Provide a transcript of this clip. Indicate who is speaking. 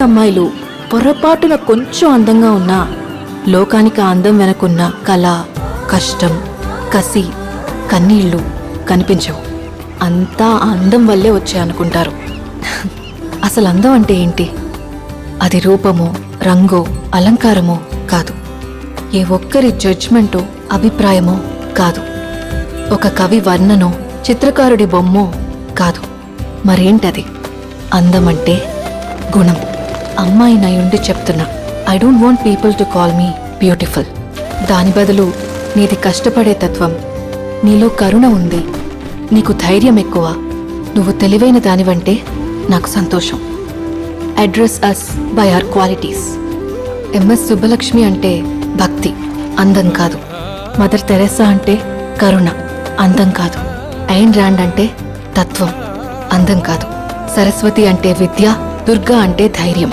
Speaker 1: అమ్మాయిలు పొరపాటున కొంచెం అందంగా ఉన్నా లోకానికి ఆ అందం వెనకున్న కళ, కష్టం, కసి, కన్నీళ్లు కనిపించవు. అంతా ఆ అందం వల్లే వచ్చాయనుకుంటారు. అసలు అందం అంటే ఏంటి? అది రూపమో, రంగో, అలంకారమో కాదు. ఏ ఒక్కరి జడ్జ్మెంటో, అభిప్రాయమో కాదు. ఒక కవి వర్ణనో, చిత్రకారుడి బొమ్మో కాదు. మరేంటది? అందమంటే గుణం. అమ్మాయి నయుండి చెప్తున్నా, I don't want people to call me beautiful. దాని బదులు నీది కష్టపడే తత్వం, నీలో కరుణ ఉంది, నీకు ధైర్యం ఎక్కువ, నువ్వు తెలివైన దానివంటే నాకు సంతోషం. Address us by our qualities. MS Subbulakshmi అంటే భక్తి, అందం కాదు. మదర్ తెరెసా అంటే కరుణ, అందం కాదు. ఐన్ ర్యాండ్ అంటే తత్వం, అందం కాదు. సరస్వతి అంటే విద్య, దుర్గా అంటే ధైర్యం.